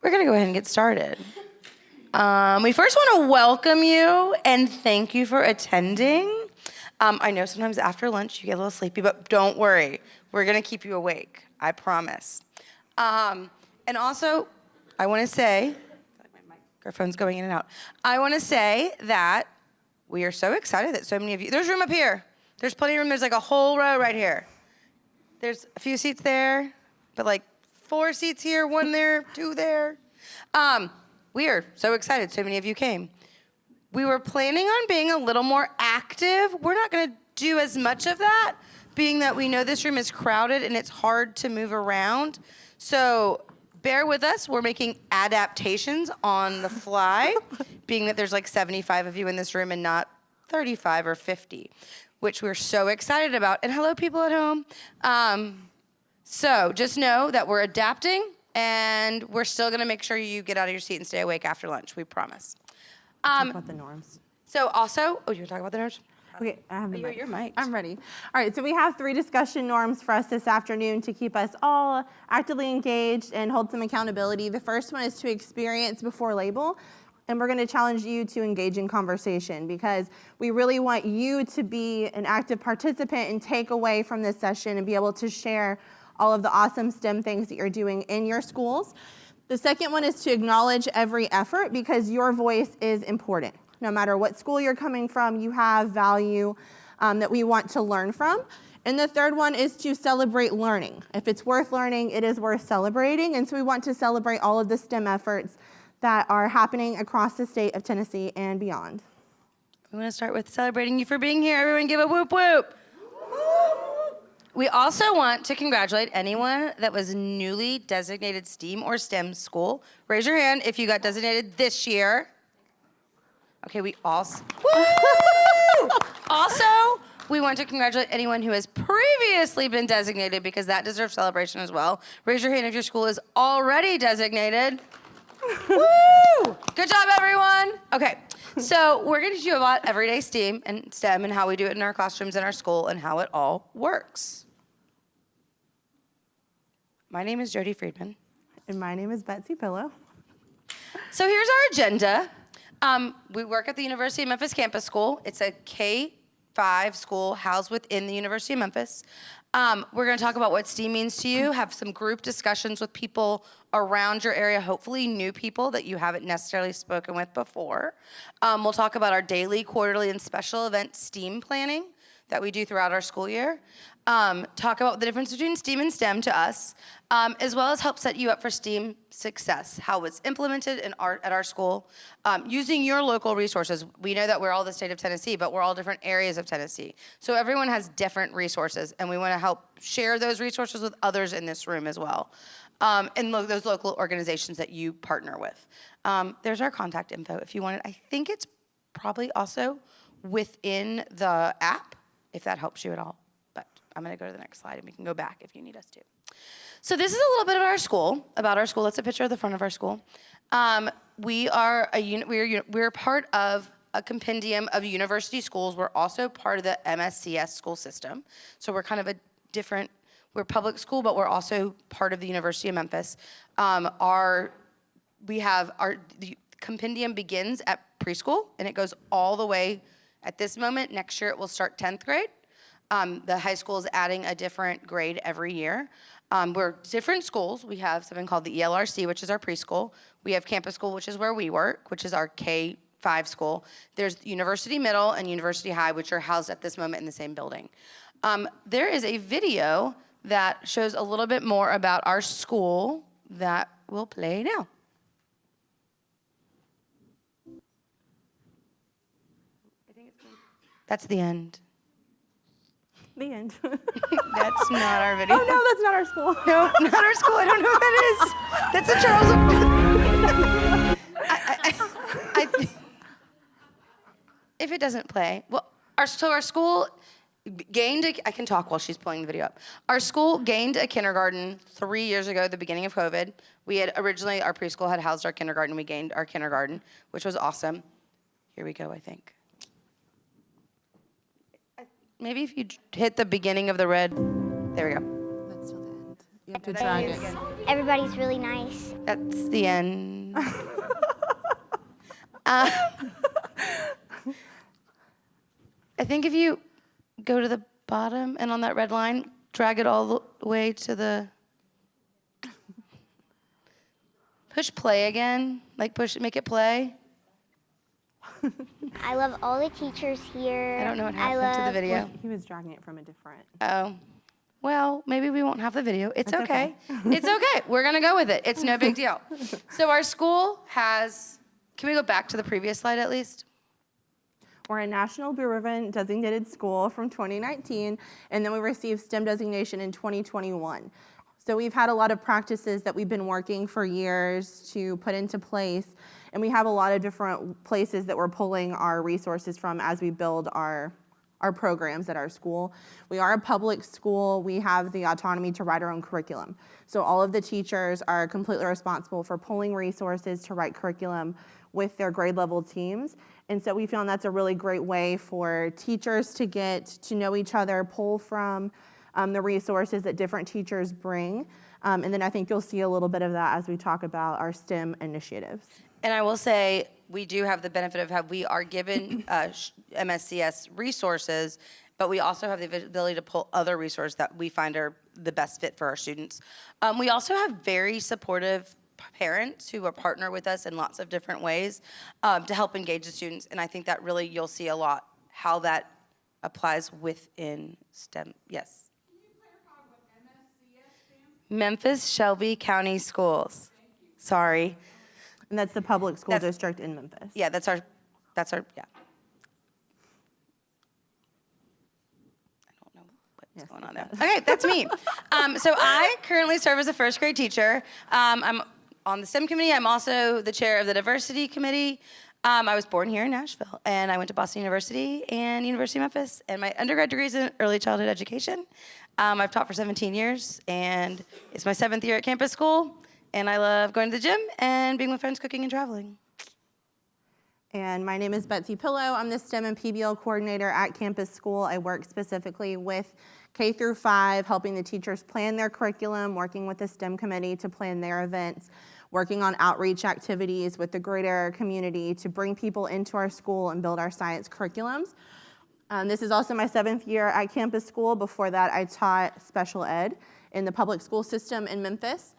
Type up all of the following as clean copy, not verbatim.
We're going to go ahead and get started. We first want to welcome you and thank you for attending. I know sometimes after lunch you get a little sleepy, but don't worry. We're going to keep you awake. I promise. And also, I want to say, my microphone's going in and out. I want to say that we are so excited that so many of you, there's room up here. There's plenty of room. There's like a whole row right here. There's a few seats there, but like 4 seats here, 1 there, 2 there. We are so excited so many of you came. We were planning on being a little more active. We're not going to do as much of that, being that we know this room is crowded and it's hard to move around. So bear with us. We're making adaptations on the fly, being that there's like 75 of you in this room and not 35 or 50, which we're so excited about. And hello, people at home. So just know that we're adapting, and we're still going to make sure you get out of your seat and stay awake after lunch. We promise. Talk about the norms. So also, you want to talk about the norms? Okay, I have the mic. Your mic. I'm ready. All right, so we have 3 discussion norms for us this afternoon to keep us all actively engaged and hold some accountability. The first one is to experience before label. And we're going to challenge you to engage in conversation because we really want you to be an active participant and take away from this session and be able to share all of the awesome STEM things that you're doing in your schools. The second one is to acknowledge every effort because your voice is important. No matter what school you're coming from, you have value that we want to learn from. And the third one is to celebrate learning. If it's worth learning, it is worth celebrating. And so we want to celebrate all of the STEM efforts that are happening across the state of Tennessee and beyond. We want to start with celebrating you for being here. Everyone give a whoop whoop. We also want to congratulate anyone that was newly designated STEAM or STEM school. Raise your hand if you got designated this year. Okay, we also, woo! Also, we want to congratulate anyone who has previously been designated because that deserves celebration as well. Raise your hand if your school is already designated. Woo! Good job, everyone. Okay, so we're going to do about everyday STEAM and STEM and how we do it in our classrooms in our school and how it all works. My name is Jodie Friedman. And my name is Betsy Pillow. So here's our agenda. We work at the University of Memphis Campus School. It's a K-5 school housed within the University of Memphis. We're going to talk about what STEAM means to you, have some group discussions with people around your area, hopefully new people that you haven't necessarily spoken with before. We'll talk about our daily, quarterly, and special event STEAM planning that we do throughout our school year. Talk about the difference between STEAM and STEM to us, as well as help set you up for STEAM success, how it's implemented in at our school, using your local resources. We know that we're all the state of Tennessee, but we're all different areas of Tennessee. So everyone has different resources, and we want to help share those resources with others in this room as well, and those local organizations that you partner with. There's our contact info if you want it. I think it's probably also within the app, if that helps you at all. I'm going to go to the next slide, and we can go back if you need us to. So this is a little bit of about our school. That's a picture of the front of our school. We're part of a compendium of university schools. We're also part of the MSCS school system. So we're kind of we're public school, but we're also part of the University of Memphis. The compendium begins at preschool, and it goes all the way, at this moment, next year it will start 10th grade. The high school is adding a different grade every year. We're different schools. We have something called the ELRC, which is our preschool. We have campus school, which is where we work, which is our K-5 school. There's University Middle and University High, which are housed at this moment in the same building. There is a video that shows a little bit more about our school that we'll play now. That's the end. The end. That's not our video. Oh, no, that's not our school. No, not our school. I don't know what that is. That's a Charles. If it doesn't play, well, our school gained I can talk while she's pulling the video up. Our school gained a kindergarten 3 years ago at the beginning of COVID. We had originally, our preschool had housed our kindergarten. We gained our kindergarten, which was awesome. Here we go, I think. Maybe if you hit the beginning of the red. There we go. That's still the end. You have to drag it. Everybody's really nice. That's the end. I think if you go to the bottom and on that red line, drag it all the way to the... Push play again. Like make it play. I love all the teachers here. I don't know what happened to the video. He was dragging it from a different. Oh. Well, maybe we won't have the video. It's That's okay. okay. It's okay. We're going to go with it. It's no big deal. So our school has... Can we go back to the previous slide at least? We're a National Blue Ribbon designated school from 2019, and then we received STEM designation in 2021. So we've had a lot of practices that we've been working for years to put into place, and we have a lot of different places that we're pulling our resources from as we build our programs at our school. We are a public school. We have the autonomy to write our own curriculum. So all of the teachers are completely responsible for pulling resources to write curriculum with their grade level teams. And so we found that's a really great way for teachers to get to know each other, pull from the resources that different teachers bring. And then I think you'll see a little bit of that as we talk about our STEM initiatives. And I will say, we do have the benefit of how we are given MSCS resources, but we also have the ability to pull other resources that we find are the best fit for our students. We also have very supportive parents who are partner with us in lots of different ways to help engage the students. And I think that really you'll see a lot how that applies within STEM. Yes. Memphis Shelby County Schools. Sorry. And that's the public school district in Memphis. Yeah, that's our, yeah. I don't know what's going on there. Okay, that's me. So I currently serve as a first grade teacher. I'm on the STEM committee. I'm also the chair of the diversity committee. I was born here in Nashville, and I went to Boston University and University of Memphis, and my undergrad degree is in early childhood education. I've taught for 17 years, and it's my 7th year at campus school, and I love going to the gym and being with friends, cooking, and traveling. And my name is Betsy Pillow. I'm the STEM and PBL coordinator at campus school. I work specifically with K-5, helping the teachers plan their curriculum, working with the STEM committee to plan their events, working on outreach activities with the greater community to bring people into our school and build our science curriculums. This is also my 7th year at campus school. Before that, I taught special ed in the public school system in Memphis.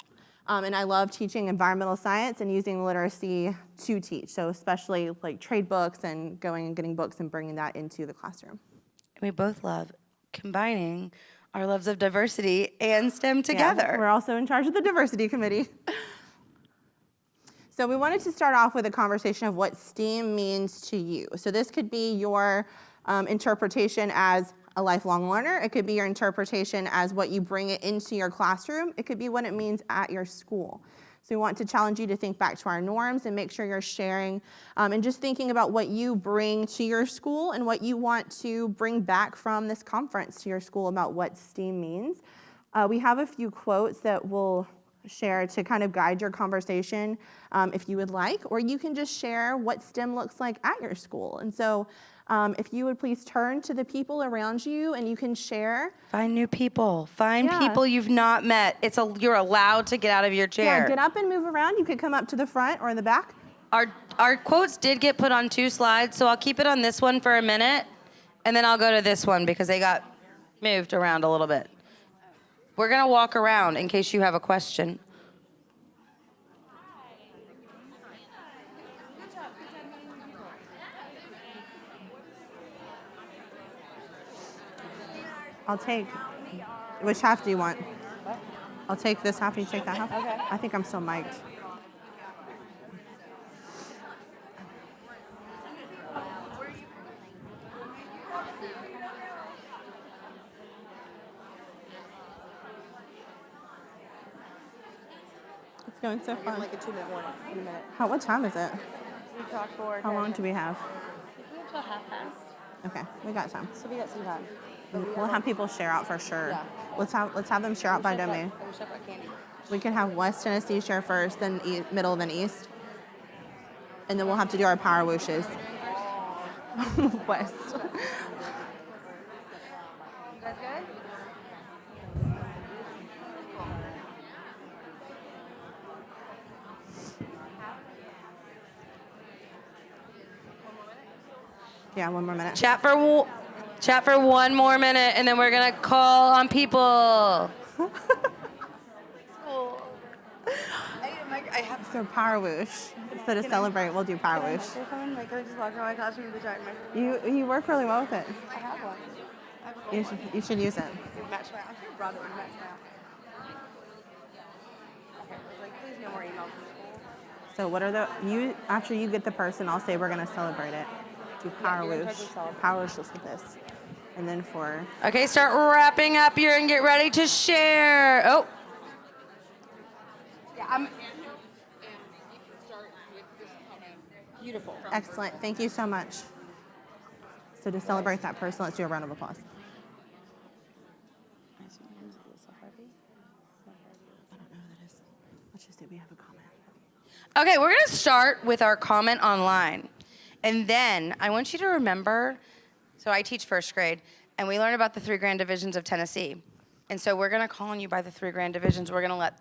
And I love teaching environmental science and using literacy to teach. So especially like trade books and going and getting books and bringing that into the classroom. And we both love combining our loves of diversity and STEM together. Yeah, we're also in charge of the diversity committee. So we wanted to start off with a conversation of what STEAM means to you. So this could be your interpretation as a lifelong learner. It could be your interpretation as what you bring it into your classroom. It could be what it means at your school. So we want to challenge you to think back to our norms and make sure you're sharing and just thinking about what you bring to your school and what you want to bring back from this conference to your school about what STEAM means. We have a few quotes that we'll share to kind of guide your conversation if you would like, or you can just share what STEM looks like at your school. And so if you would please turn to the people around you and you can share. Find new people. Find people you've not met. You're allowed to get out of your chair. Yeah, get up and move around. You could come up to the front or the back. Our quotes did get put on 2 slides, so I'll keep it on this one for a minute, and then I'll go to this one because they got moved around a little bit. We're going to walk around in case you have a question. I'll take, which half do you want? What? I'll take this half, you take that half? Okay. I think I'm still mic'd. It's going so far. Like a 2-minute warning. 2 minute. What time is it? We talk for. How long do we have? We have till 1/2 past. Okay, we got time. So we got some time. We'll have people share out for sure. Yeah. Let's have them share out by domain. We should have candy. We can have West Tennessee share first, then middle, then East. And then we'll have to do our power whooshes. West. You guys good? Yeah, one more minute. Chat for one more minute, and then we're gonna call on people. I have. So power whoosh. So to celebrate, we'll do power whoosh. If I'm in my coach just walk around my classroom with the giant microphone. You work really well with it. I have one. You should use it. Match my. I'm sure Brother would match now. Okay, like please no more emails from school. So what are after you get the person, I'll say we're gonna celebrate it. Do power you're in whoosh. charge of celebrating. Power whoosh just like this. And then for Okay, start wrapping up here and get ready to share. Oh. Yeah, I'm. Beautiful. excellent. Thank you so much. So to celebrate that person, let's do a round of applause. I don't know who that is. Let's just say we have a comment. Okay, we're gonna start with our comment online. And then I want you to remember, so I teach first grade, and we learn about the 3 grand divisions of Tennessee. And so we're gonna call on you by the 3 grand divisions. We're gonna let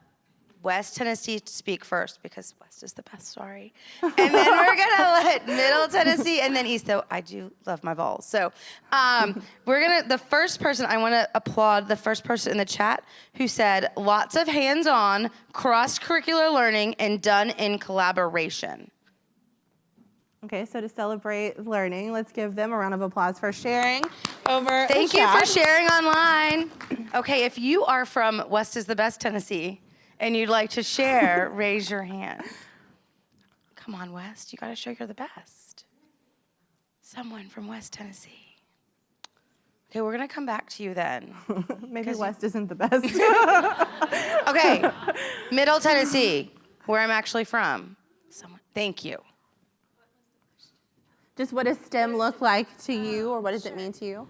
West Tennessee speak first, because West is the best, sorry. And then we're gonna let Middle Tennessee and then East, though I do love my Vols. So the first person, I wanna applaud the first person in the chat who said, lots of hands-on, cross-curricular learning and done in collaboration. Okay, so to celebrate learning, let's give them a round of applause for sharing over Thank the you for chat. sharing online. Okay, if you are from West is the Best, Tennessee, and you'd like to share, raise your hand. Come on, West, you gotta show you're the best. Someone from West Tennessee. Okay, we're gonna come back to you then. Maybe West isn't the best. Okay, Middle Tennessee, where I'm actually from. Thank you. Just what does STEM look like to you, or what does it mean to you?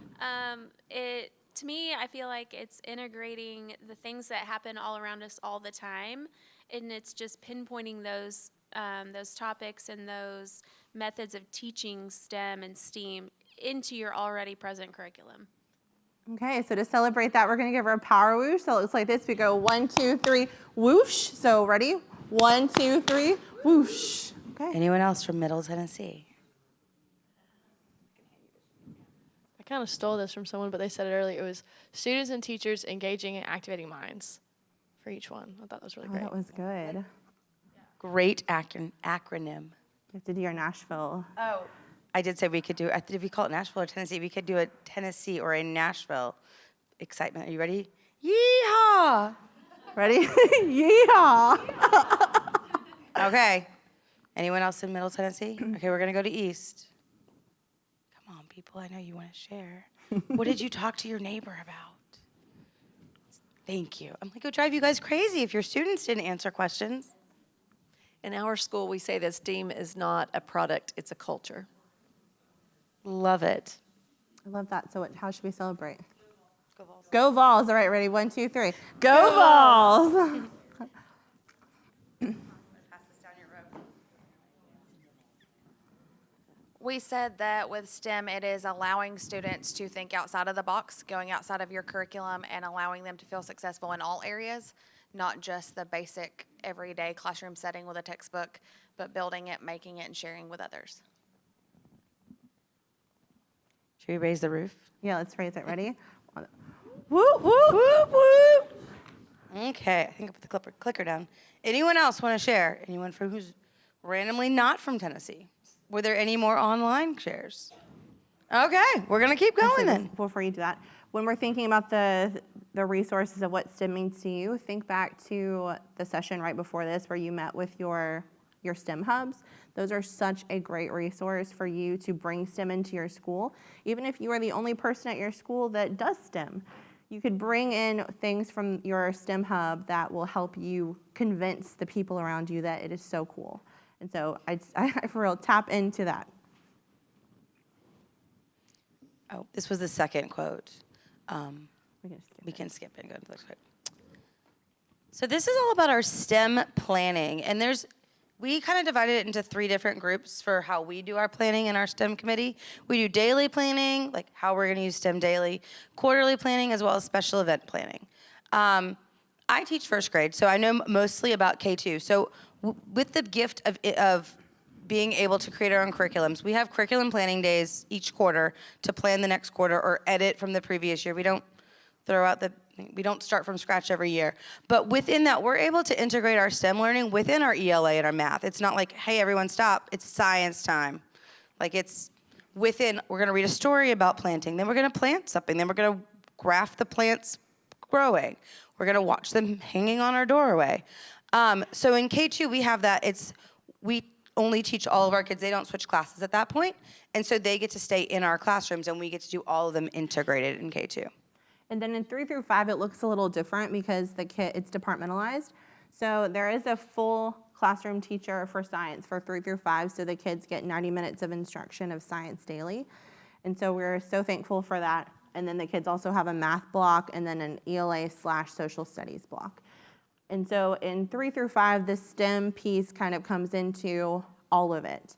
To me, I feel like it's integrating the things that happen all around us all the time, and it's just pinpointing those topics and those methods of teaching STEM and STEAM into your already present curriculum. Okay, so to celebrate that, we're gonna give her a power whoosh. So it looks like this. We go 1, 2, 3, whoosh. So ready? 1, 2, 3, whoosh. Okay. Anyone else from Middle Tennessee? I kind of stole this from someone, but they said it earlier. It was students and teachers engaging and activating minds for each one. I thought that was really Oh, great. that was good. Great acronym. You have to do your Nashville. Oh. I did say we could do, if we call it Nashville or Tennessee, we could do a Tennessee or a Nashville excitement. Are you ready? Yeehaw! Ready? Yeehaw! Okay. Anyone else in Middle Tennessee? Okay, we're gonna go to East. Come on, people, I know you wanna share. What did you talk to your neighbor about? Thank you. I'm gonna go drive you guys crazy if your students didn't answer questions. In our school, we say that STEAM is not a product, it's a culture. Love it. I love that. So how should we celebrate? Go Vols. Go Vols. All right, ready? 1, 2, 3. Go Vols! We said that with STEM, it is allowing students to think outside of the box, going outside of your curriculum, and allowing them to feel successful in all areas, not just the basic everyday classroom setting with a textbook, but building it, making it, and sharing with others. Should we raise the roof? Yeah, let's raise it. Ready? Whoop, whoop, whoop, whoop. Okay, I think I put the clicker down. Anyone else want to share? Anyone from who's randomly not from Tennessee? Were there any more online shares? Okay, we're gonna keep going then. Before you do that, when we're thinking about the resources of what STEM means to you, think back to the session right before this where you met with your STEM hubs. Those are such a great resource for you to bring STEM into your school. Even if you are the only person at your school that does STEM, you could bring in things from your STEM hub that will help you convince the people around you that it is so cool. And so I for real, tap into that. Oh, this was the second quote. We can skip We can skip and go to the next quote. So this is all about our STEM planning, and we kind of divided it into 3 different groups for how we do our planning in our STEM committee. We do daily planning, like how we're gonna use STEM daily, quarterly planning, as well as special event planning. I teach first grade, so I know mostly about K2. So with the gift of being able to create our own curriculums. We have curriculum planning days each quarter to plan the next quarter or edit from the previous year. We don't start from scratch every year. But within that, we're able to integrate our STEM learning within our ELA and our math. It's not like, hey, everyone stop, it's science time. Like it's within, we're gonna read a story about planting, then we're gonna plant something, then we're gonna graph the plants growing. We're gonna watch them hanging on our doorway. So in K2, we have that, we only teach all of our kids, they don't switch classes at that point, and so they get to stay in our classrooms and we get to do all of them integrated in K2. And then in 3 through 5, it looks a little different because it's departmentalized. So there is a full classroom teacher for science for 3 through 5, so the kids get 90 minutes of instruction of science daily. And so we're so thankful for that. And then the kids also have a math block and then an ELA/social studies block. And so in 3 through 5, the STEM piece kind of comes into all of it.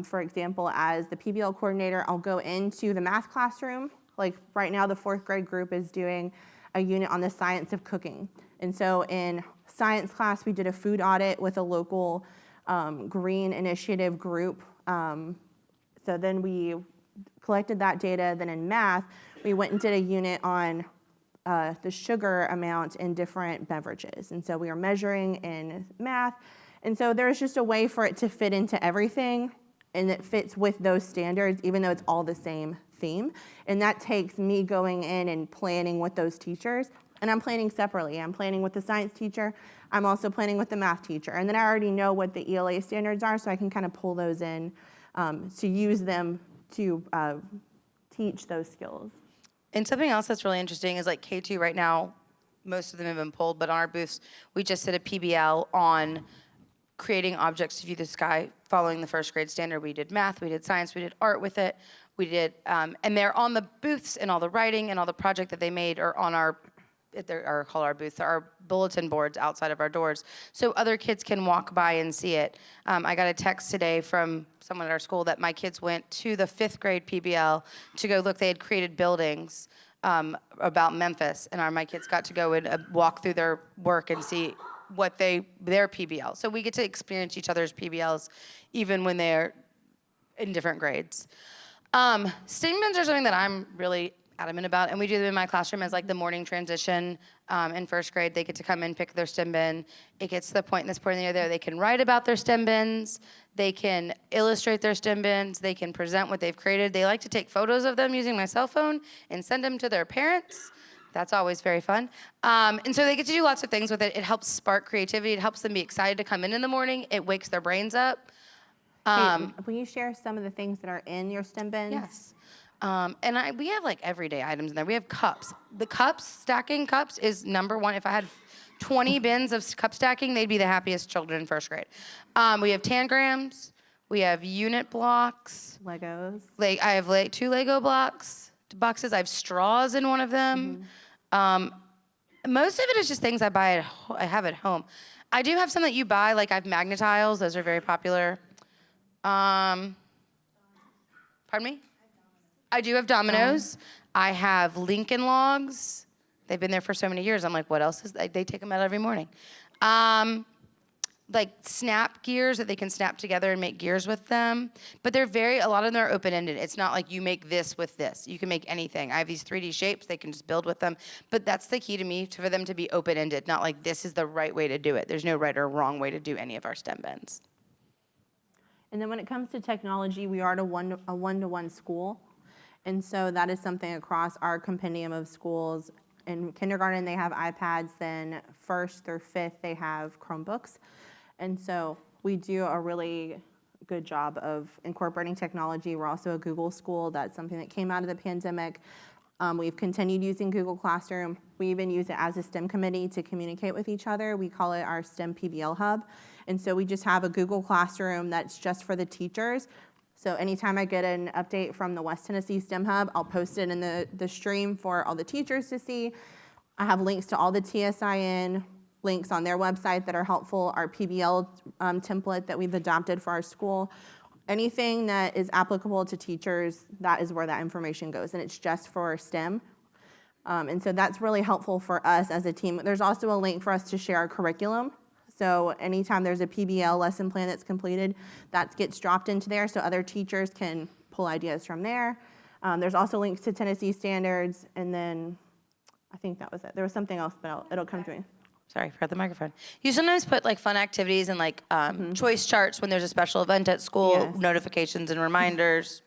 For example, as the PBL coordinator, I'll go into the math classroom. Like right now, the 4th grade group is doing a unit on the science of cooking. And so in science class, we did a food audit with a local green initiative group. So then we collected that data. Then in math, we went and did a unit on the sugar amount in different beverages. And so we are measuring in math. And so there's just a way for it to fit into everything, and it fits with those standards, even though it's all the same theme. And that takes me going in and planning with those teachers. And I'm planning separately. I'm planning with the science teacher. I'm also planning with the math teacher. And then I already know what the ELA standards are, so I can kind of pull those in to use them to teach those skills. And something else that's really interesting is like K2 right now, most of them have been pulled, but on our booths, we just did a PBL on creating objects to view the sky following the 1st grade standard. We did math, we did science, we did art with it. We did, and they're on the booths and all the writing and all the project that they made are on our booths, our bulletin boards outside of our doors, so other kids can walk by and see it. I got a text today from someone at our school that my kids went to the 5th grade PBL to go look. They had created buildings about Memphis, and my kids got to go and walk through their work and see what their PBL. So we get to experience each other's PBLs even when they're in different grades. STEAM bins are something that I'm really adamant about, and we do them in my classroom as like the morning transition. In 1st grade, they get to come and pick their STEM bin. It gets to the point in this point in the year there, they can write about their STEM bins, they can illustrate their STEM bins, they can present what they've created. They like to take photos of them using my cell phone and send them to their parents. That's always very fun. And so they get to do lots of things with it. It helps spark creativity. It helps them be excited to come in the morning. It wakes their brains up. Will you share some of the things that are in your STEM bins? Yes. And we have like everyday items in there. We have cups. The cups, stacking cups is number one. If I had 20 bins of cup stacking, they'd be the happiest children in 1st grade. We have tangrams. We have unit blocks. Legos. I have 2 Lego boxes. I have straws in one of them. Most of it is just things I have at home. I do have some that you buy, like I have Magnetiles. Those are very popular. Pardon me? I do have dominoes. I have Lincoln Logs. They've been there for so many years. I'm like, what else is that? They take them out every morning. Like snap gears that they can snap together and make gears with them. But a lot of them are open-ended. It's not like you make this with this. You can make anything. I have these 3D shapes. They can just build with them. But that's the key to me, for them to be open-ended, not like this is the right way to do it. There's no right or wrong way to do any of our STEM bins. And then when it comes to technology, we are a one-to-one school. And so that is something across our compendium of schools. In kindergarten, they have iPads. Then 1st through 5th, they have Chromebooks. And so we do a really good job of incorporating technology. We're also a Google school. That's something that came out of the pandemic. We've continued using Google Classroom. We even use it as a STEM committee to communicate with each other. We call it our STEM PBL hub. And so we just have a Google Classroom that's just for the teachers. So anytime I get an update from the West Tennessee STEM Hub, I'll post it in the stream for all the teachers to see. I have links to all the TSIN links on their website that are helpful, our PBL template that we've adopted for our school. Anything that is applicable to teachers, that is where that information goes, and it's just for STEM. And so that's really helpful for us as a team. There's also a link for us to share our curriculum. So anytime there's a PBL lesson plan that's completed, that gets dropped into there so other teachers can pull ideas from there. There's also links to Tennessee standards, and then I think that was it. There was something else, but it'll come to me. Sorry, forgot the microphone. You sometimes put like fun activities and like choice charts when there's a special event at school, Yes. notifications and reminders.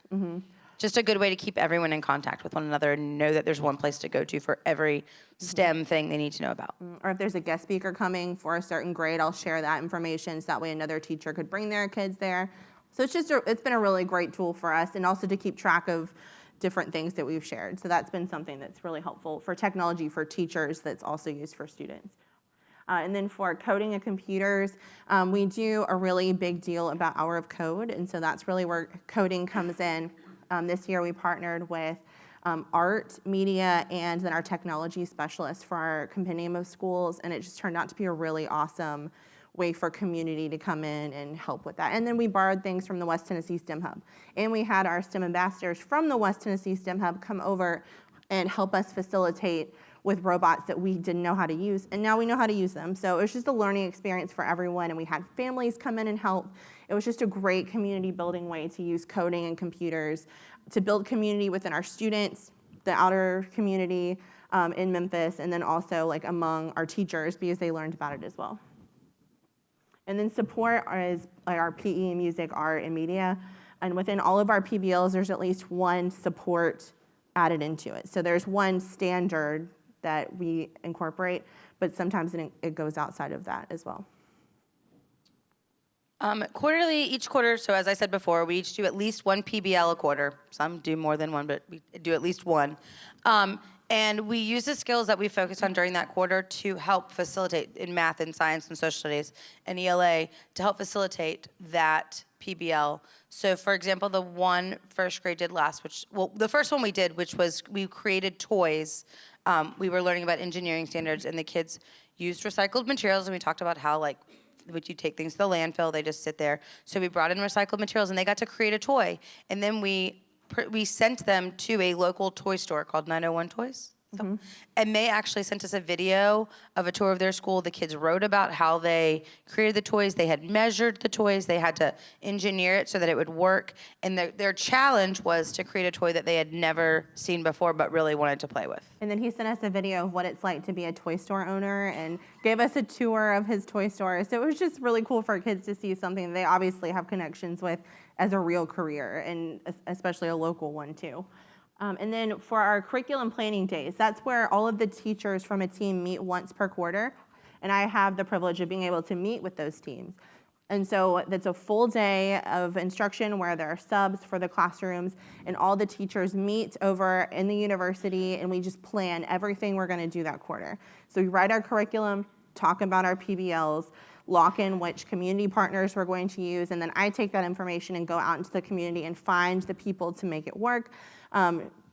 Just a good way to keep everyone in contact with one another and know that there's one place to go to for every STEM thing they need to know about. Or if there's a guest speaker coming for a certain grade, I'll share that information so that way another teacher could bring their kids there. So it's been a really great tool for us, and also to keep track of different things that we've shared. So that's been something that's really helpful for technology for teachers that's also used for students. And then for coding and computers, we do a really big deal about Hour of Code, and so that's really where coding comes in. This year we partnered with art, media, and then our technology specialist for our compendium of schools, and it just turned out to be a really awesome way for community to come in and help with that. And then we borrowed things from the West Tennessee STEM Hub. And we had our STEM ambassadors from the West Tennessee STEM Hub come over and help us facilitate with robots that we didn't know how to use, and now we know how to use them. So it was just a learning experience for everyone, and we had families come in and help. It was just a great community building way to use coding and computers to build community within our students, the outer community in Memphis, and then also like among our teachers because they learned about it as well. And then support is like our PE, music, art, and media. And within all of our PBLs, there's at least one support added into it. So there's one standard that we incorporate, but sometimes it goes outside of that as well. Quarterly, each quarter, so as I said before, we each do at least one PBL a quarter. Some do more than one, but we do at least one. And we use the skills that we focus on during that quarter to help facilitate in math and science and social studies and ELA to help facilitate that PBL. So for example, the one first grade did last, the first one we did, which was we created toys. We were learning about engineering standards, and the kids used recycled materials, and we talked about how like would you take things to the landfill, they just sit there. So we brought in recycled materials, and they got to create a toy. And then we sent them to a local toy store called 901 Toys. And they actually sent us a video of a tour of their school. The kids wrote about how they created the toys. They had measured the toys. They had to engineer it so that it would work. And their challenge was to create a toy that they had never seen before but really wanted to play with. And then he sent us a video of what it's like to be a toy store owner and gave us a tour of his toy store. So it was just really cool for kids to see something they obviously have connections with as a real career, and especially a local one too. And then for our curriculum planning days, that's where all of the teachers from a team meet once per quarter. And I have the privilege of being able to meet with those teams. And so that's a full day of instruction where there are subs for the classrooms, and all the teachers meet over in the university, and we just plan everything we're going to do that quarter. So we write our curriculum, talk about our PBLs, lock in which community partners we're going to use, and then I take that information and go out into the community and find the people to make it work.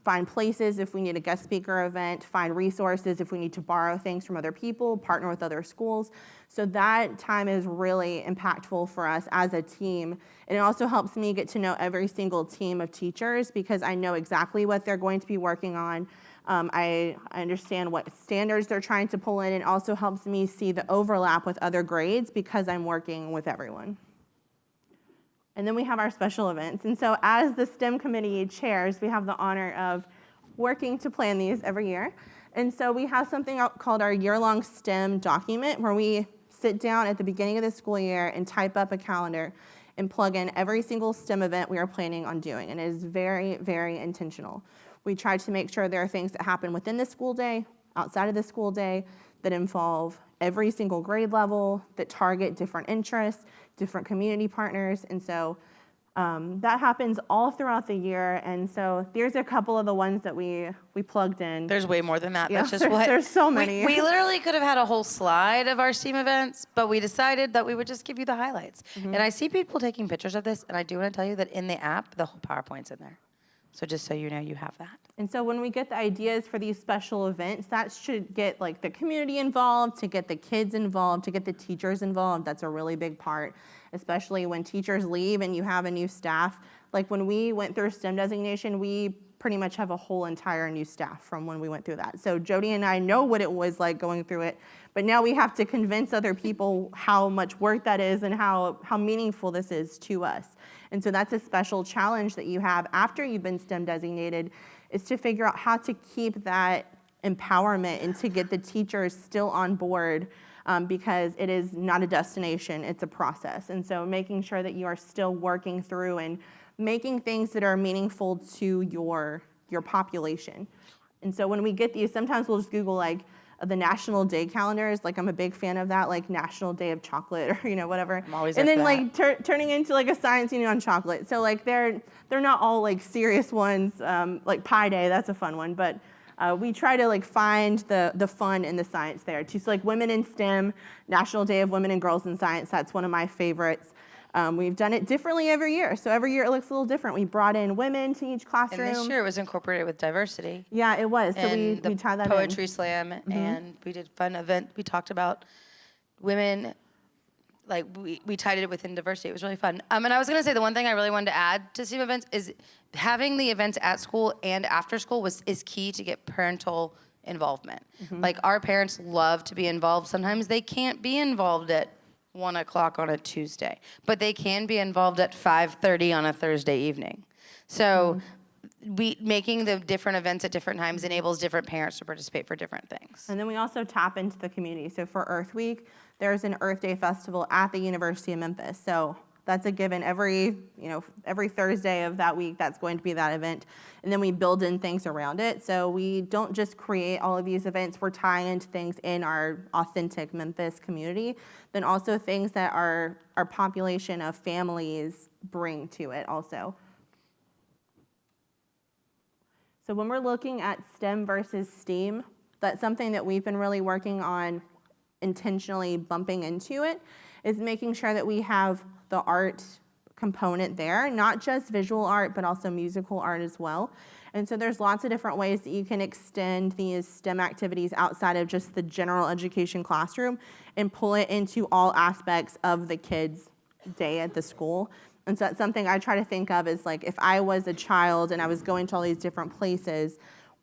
Find places if we need a guest speaker event, find resources if we need to borrow things from other people, partner with other schools. So that time is really impactful for us as a team. And it also helps me get to know every single team of teachers because I know exactly what they're going to be working on. I understand what standards they're trying to pull in, and also helps me see the overlap with other grades because I'm working with everyone. And then we have our special events. And so as the STEM committee chairs, we have the honor of working to plan these every year. And so we have something called our year-long STEM document where we sit down at the beginning of the school year and type up a calendar and plug in every single STEM event we are planning on doing. And it is very, very intentional. We try to make sure there are things that happen within the school day, outside of the school day, that involve every single grade level, that target different interests, different community partners. And so that happens all throughout the year. And so there's a couple of the ones that we plugged in. There's way more than that. Yeah, That's just what. There's so many. We literally could have had a whole slide of our STEAM events, but we decided that we would just give you the highlights. And I see people taking pictures of this, and I do want to tell you that in the app, the whole PowerPoint's in there. So just so you know, you have that. And so when we get the ideas for these special events, that should get like the community involved, to get the kids involved, to get the teachers involved. That's a really big part, especially when teachers leave and you have a new staff. Like when we went through STEM designation, we pretty much have a whole entire new staff from when we went through that. So Jodie and I know what it was like going through it, but now we have to convince other people how much work that is and how meaningful this is to us. And so that's a special challenge that you have after you've been STEM designated, is to figure out how to keep that empowerment and to get the teachers still on board, because it is not a destination, it's a process. And so making sure that you are still working through and making things that are meaningful to your population. And so when we get these, sometimes we'll just Google like the national day calendars. Like I'm a big fan of that, like National Day of Chocolate or whatever. I'm always and up then for like turning into like a science unit on chocolate. So like they're not all like serious ones. Like Pi Day, that's a fun one, but we try to like find the fun and the science there. So like Women in STEM, National Day of Women and Girls in Science, that's one of my favorites. We've done it differently every year. So every year it looks a little different. We brought in women to each classroom. And this year it was incorporated with diversity. Yeah, it was. So And we tied that poetry in. slam, and we did fun event. We talked about women, like we tied it within diversity. It was really fun. And I was gonna say the one thing I really wanted to add to STEAM events is having the events at school and after school is key to get parental involvement. Like our parents love to be involved. Sometimes they can't be involved at 1 o'clock on a Tuesday, but they can be involved at 5:30 on a Thursday evening. So making the different events at different times enables different parents to participate for different things. And then we also tap into the community. So for Earth Week, there's an Earth Day festival at the University of Memphis. So that's a given every Thursday of that week. That's going to be that event. And then we build in things around it. So we don't just create all of these events. We're tying into things in our authentic Memphis community, then also things that our population of families bring to it also. So when we're looking at STEM versus STEAM, that's something that we've been really working on intentionally bumping into it, is making sure that we have the art component there, not just visual art, but also musical art as well. And so there's lots of different ways that you can extend these STEM activities outside of just the general education classroom and pull it into all aspects of the kids' day at the school. And so that's something I try to think of as like, if I was a child and I was going to all these different places,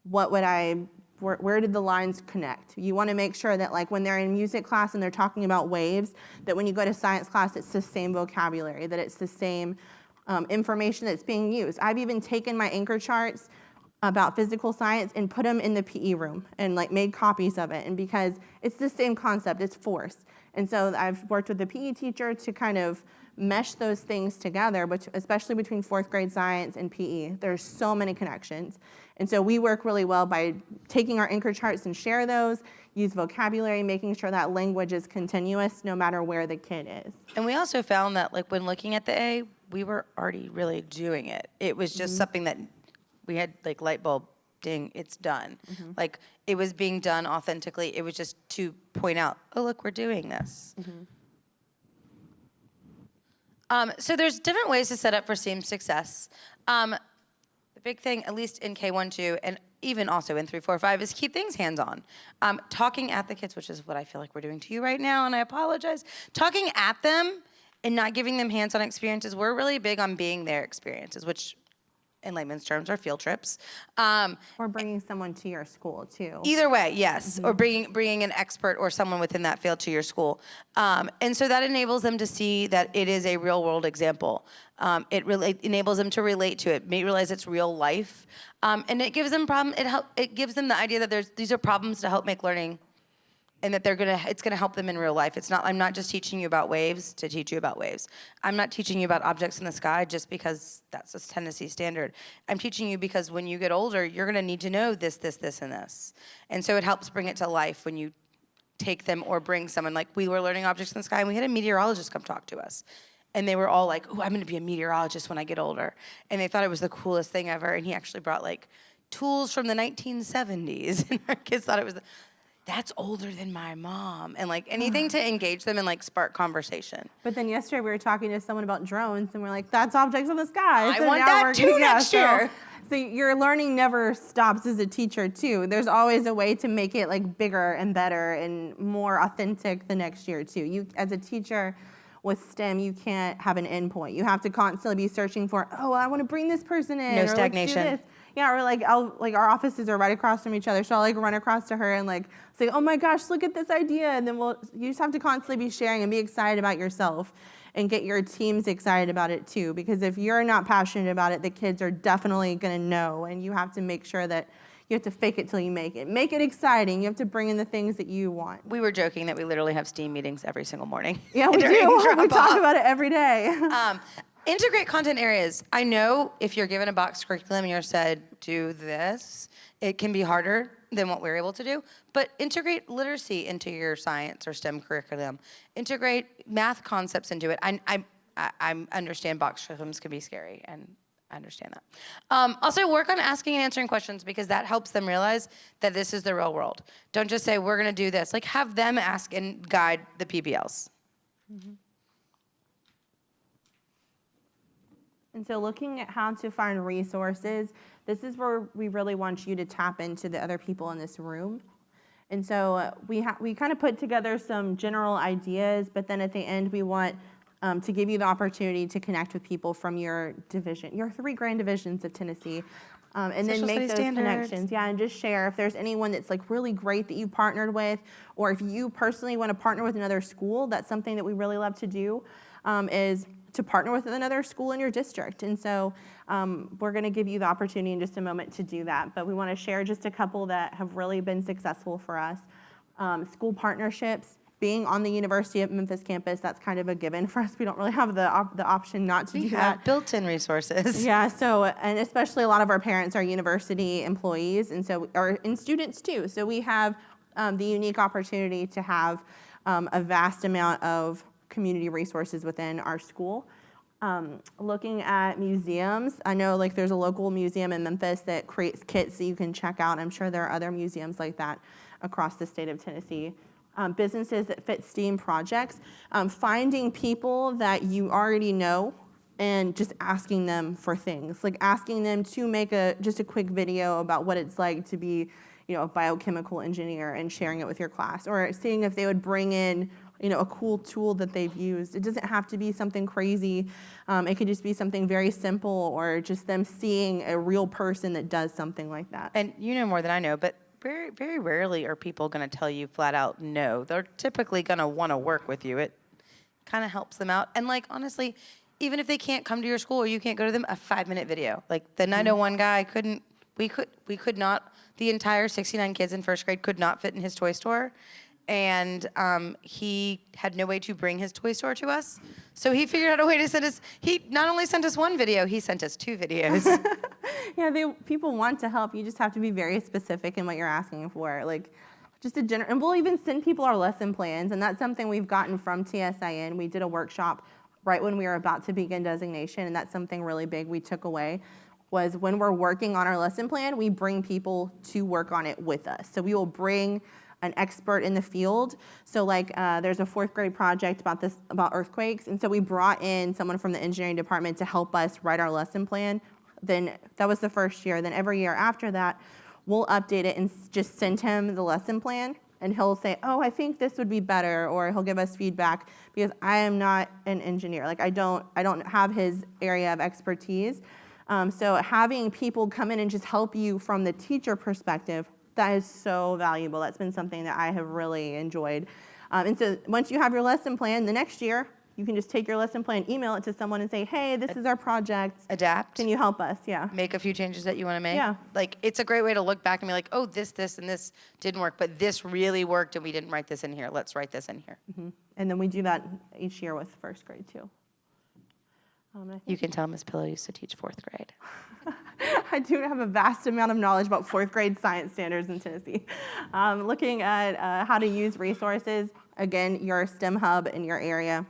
where did the lines connect? You want to make sure that like when they're in music class and they're talking about waves, that when you go to science class, it's the same vocabulary, that it's the same information that's being used. I've even taken my anchor charts about physical science and put them in the PE room and like made copies of it. And because it's the same concept, it's force. And so I've worked with the PE teacher to kind of mesh those things together, but especially between 4th grade science and PE. There's so many connections. And so we work really well by taking our anchor charts and share those, use vocabulary, making sure that language is continuous no matter where the kid is. And we also found that like when looking at the A, we were already really doing it. It was just something that we had like light bulb, ding, it's done. Like it was being done authentically. It was just to point out, oh, look, we're doing this. So there's different ways to set up for STEAM success. The big thing, at least in K1, 2, and even also in 3, 4, 5, is keep things hands-on. Talking at the kids, which is what I feel like we're doing to you right now, and I apologize. Talking at them and not giving them hands-on experiences, we're really big on being their experiences, which in layman's terms are field trips. Or bringing someone to your school too. Either way, yes, or bringing an expert or someone within that field to your school. And so that enables them to see that it is a real world example. It enables them to relate to it, may realize it's real life. And it gives them it gives them the idea that these are problems to help make learning, and that it's gonna help them in real life. I'm not just teaching you about waves to teach you about waves. I'm not teaching you about objects in the sky just because that's a Tennessee standard. I'm teaching you because when you get older, you're gonna need to know this, this, this, and this. And so it helps bring it to life when you take them or bring someone. Like we were learning objects in the sky and we had a meteorologist come talk to us. And they were all like, oh, I'm gonna be a meteorologist when I get older. And they thought it was the coolest thing ever. And he actually brought like tools from the 1970s. And our kids thought it was, that's older than my mom. And like anything to engage them and like spark conversation. But then yesterday we were talking to someone about drones and we're like, that's objects in the sky. I want that too next year. So your learning never stops as a teacher too. There's always a way to make it like bigger and better and more authentic the next year too. You, as a teacher with STEM, you can't have an endpoint. You have to constantly be searching for, oh, I want to bring this person in. No or stagnation. Let's do this. Yeah, or like our offices are right across from each other, so I'll like run across to her and like say, oh my gosh, look at this idea, and then you just have to constantly be sharing and be excited about yourself and get your teams excited about it too, because if you're not passionate about it, the kids are definitely gonna know, and you have to make sure that you have to fake it till you make it. Make it exciting. You have to bring in the things that you want. We were joking that we literally have STEAM meetings every single morning. Yeah, we do. We talk about it every day. Integrate content areas. I know if you're given a box curriculum and you're said, do this, it can be harder than what we're able to do, but integrate literacy into your science or STEM curriculum. Integrate math concepts into it. I understand box curriculums can be scary, and I understand that. Also, work on asking and answering questions, because that helps them realize that this is the real world. Don't just say, we're gonna do this. Like, have them ask and guide the PBLs. Mm-hmm. And so looking at how to find resources, this is where we really want you to tap into the other people in this room. And so we kind of put together some general ideas, but then at the end we want to give you the opportunity to connect with people from your division, your 3 grand divisions of Tennessee, and then make those connections. Yeah, and just share if there's anyone that's like really great that you partnered with, or if you personally want to partner with another school. That's something that we really love to do, is to partner with another school in your district. And so we're going to give you the opportunity in just a moment to do that. But we want to share just a couple that have really been successful for us. School partnerships. Being on the University of Memphis campus, that's kind of a given for us. We don't really have the option not to do that. We have built-in resources. Yeah, so, and especially a lot of our parents are university employees, and students too. So we have the unique opportunity to have a vast amount of community resources within our school. Looking at museums, I know like there's a local museum in Memphis that creates kits that you can check out. I'm sure there are other museums like that across the state of Tennessee. Businesses that fit STEAM projects, finding people that you already know and just asking them for things, like asking them to make just a quick video about what it's like to be, a biochemical engineer, and sharing it with your class, or seeing if they would bring in, a cool tool that they've used. It doesn't have to be something crazy. It could just be something very simple, or just them seeing a real person that does something like that. And you know more than I know, but very, very rarely are people going to tell you flat out no. They're typically going to want to work with you. It kind of helps them out. And like, honestly, even if they can't come to your school or you can't go to them, a 5-minute video. Like the 901 guy we could not, the entire 69 kids in first grade could not fit in his toy store. And he had no way to bring his toy store to us. So he figured out a way to send us, he not only sent us 1 video, he sent us 2 videos. Yeah, people want to help. You just have to be very specific in what you're asking for. Like, just and we'll even send people our lesson plans, and that's something we've gotten from TSIN. We did a workshop right when we were about to begin designation, and that's something really big we took away, was when we're working on our lesson plan, we bring people to work on it with us. So we will bring an expert in the field. So like there's a 4th grade project about earthquakes, and so we brought in someone from the engineering department to help us write our lesson plan. Then that was the first year. Then every year after that, we'll update it and just send him the lesson plan, and he'll say, oh, I think this would be better, or he'll give us feedback, because I am not an engineer. Like I don't have his area of expertise. So having people come in and just help you from the teacher perspective, that is so valuable. That's been something that I have really enjoyed. And so once you have your lesson plan, the next year, you can just take your lesson plan, email it to someone, and say, hey, this is our project. Adapt. Can you help us? Yeah. Make a few changes that you want to make. Yeah. Like, it's a great way to look back and be like, oh, this, and this didn't work, but this really worked, and we didn't write this in here. Let's write this in here. Mm-hmm. And then we do that each year with first grade, too. You can tell Miss Pillow used to teach 4th grade. I do have a vast amount of knowledge about 4th grade science standards in Tennessee. Looking at how to use resources, again, your STEM hub in your area,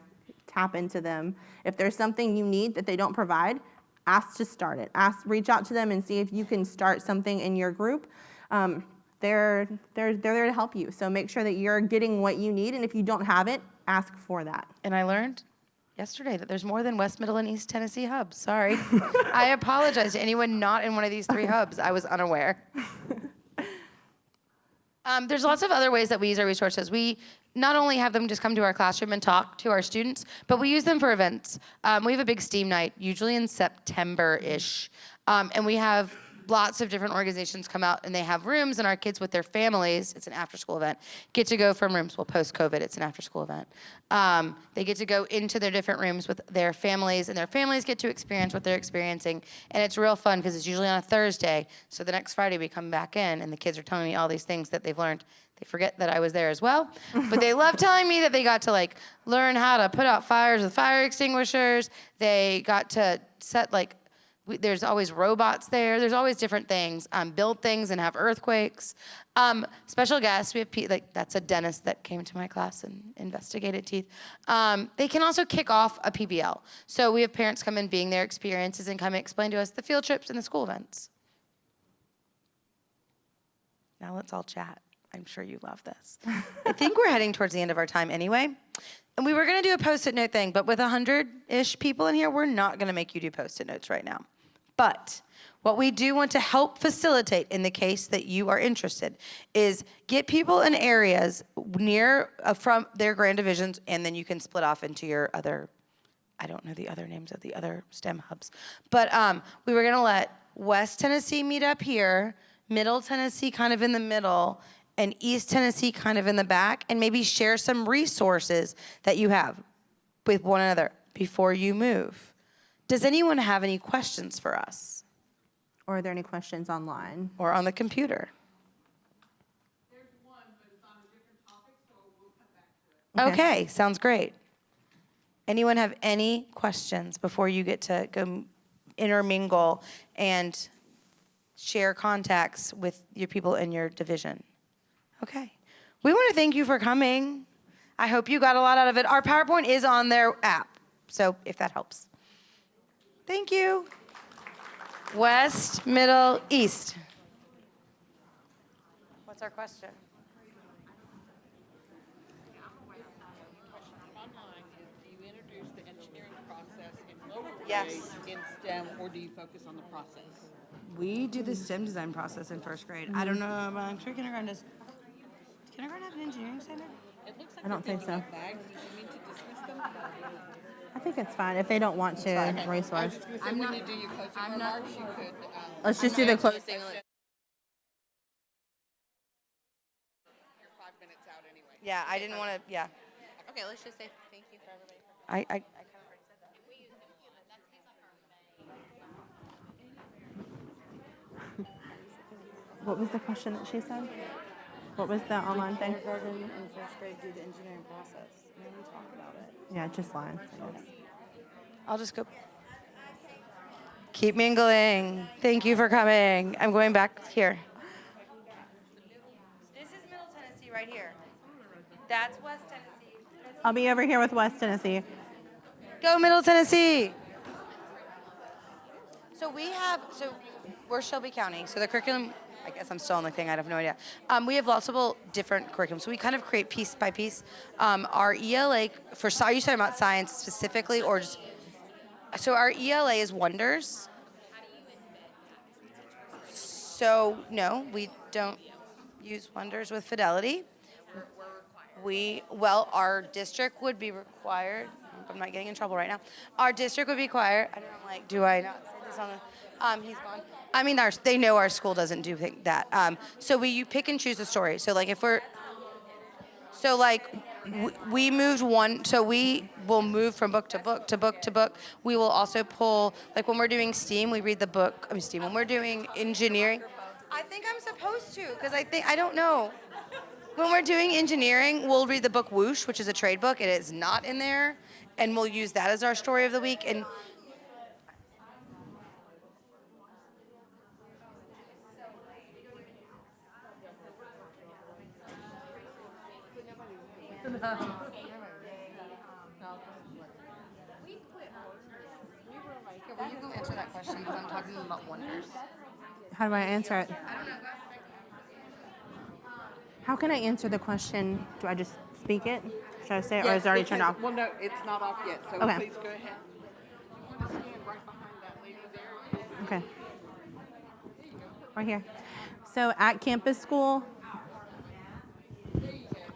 tap into them. If there's something you need that they don't provide, ask to start it. Reach out to them and see if you can start something in your group. They're there to help you. So make sure that you're getting what you need, and if you don't have it, ask for that. And I learned yesterday that there's more than West, Middle, and East Tennessee hubs. Sorry. I apologize to anyone not in one of these 3 hubs. I was unaware. There's lots of other ways that we use our resources. We not only have them just come to our classroom and talk to our students, but we use them for events. We have a big STEAM night, usually in September-ish. And we have lots of different organizations come out and they have rooms, and our kids with their families, it's an after-school event, get to go from rooms. Well, post-COVID, it's an after-school event. They get to go into their different rooms with their families, and their families get to experience what they're experiencing. And it's real fun because it's usually on a Thursday. So the next Friday we come back in, and the kids are telling me all these things that they've learned. They forget that I was there as well. But they love telling me that they got to like learn how to put out fires with fire extinguishers. They got to set like, there's always robots there. There's always different things. Build things and have earthquakes. Special guests, we have that's a dentist that came to my class and investigated teeth. They can also kick off a PBL. So we have parents come in, being their experiences, and come and explain to us the field trips and the school events. Now let's all chat. I'm sure you love this. I think we're heading towards the end of our time anyway. And we were going to do a Post-it note thing, but with 100-ish people in here, we're not going to make you do Post-it notes right now. But what we do want to help facilitate in the case that you are interested is get people in areas near from their grand divisions, and then you can split off into your other, I don't know the other names of the other STEM hubs. But we were going to let West Tennessee meet up here, Middle Tennessee kind of in the middle, and East Tennessee kind of in the back, and maybe share some resources that you have with one another before you move. Does anyone have any questions for us? Or are there any questions online? Or on the computer? There's one, but it's on a different topic, so we'll come back to it. Okay, sounds great. Anyone have any questions before you get to go intermingle and share contacts with your people in your division? Okay. We want to thank you for coming. I hope you got a lot out of it. Our PowerPoint is on their app, so if that helps. Thank you. West, middle, east. What's our question? Online is, do you introduce the engineering process in lower Yes. grade in STEM, or do you focus on the process? We do the STEM design process in first grade. I don't know, but I'm sure kindergarten does. Does kindergarten have an engineering center? It looks like I don't they're think so. filling up bags. Do you mean to dismiss them? I think it's fine if they don't want to I was resource. just gonna say, when you do your closing remarks, you could, Let's just do the closing. you're 5 minutes out anyway. Yeah, I didn't want to, yeah. Okay, let's just say thank you for everybody. I kind of already said that. What was the question that she said? What was the online thing? Kindergarten and first grade do the engineering process. And then we talk about it. Yeah, just lines. I'll just go. Keep mingling. Thank you for coming. I'm going back here. This is Middle Tennessee right here. That's West Tennessee. I'll be over here with West Tennessee. Go Middle Tennessee. So we're Shelby County. So the curriculum, I guess I'm still on the thing, I have no idea. We have lots of different curriculums. So we kind of create piece by piece. Our ELA, are you talking about science specifically, or just, so our ELA is Wonders. So no, we don't use Wonders with Fidelity. Our district would be required, I'm not getting in trouble right now. Our district would be required, I don't know, like, do I not say this on the, he's gone. I mean, they know our school doesn't do that. So you pick and choose the story. So like we moved one, so we will move from book to book to book to book. We will also pull, like when we're doing STEAM, we read the book, STEAM, when we're doing engineering. I think I'm supposed to, because I don't know. When we're doing engineering, we'll read the book Whoosh, which is a trade book. It is not in there, and we'll use that as our story of the week. And will you go answer that question, because I'm talking about Wonders. How do I answer it? How can I answer the question? Do I just speak it? Should I say it, or is it already turned off? Well, no, it's not off yet, so Okay. please go ahead. You want to stand right behind that lady there? Okay. Right here. So at campus school.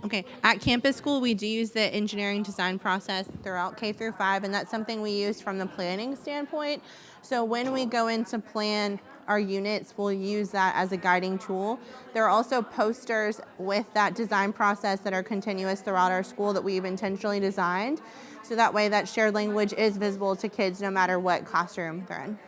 Okay. Okay, at Campus School, we do use the engineering design process throughout K through 5, and that's something we use from the planning standpoint. So when we go in to plan our units, we'll use that as a guiding tool. There are also posters with that design process that are continuous throughout our school that we've intentionally designed. So that way that shared language is visible to kids no matter what classroom they're in.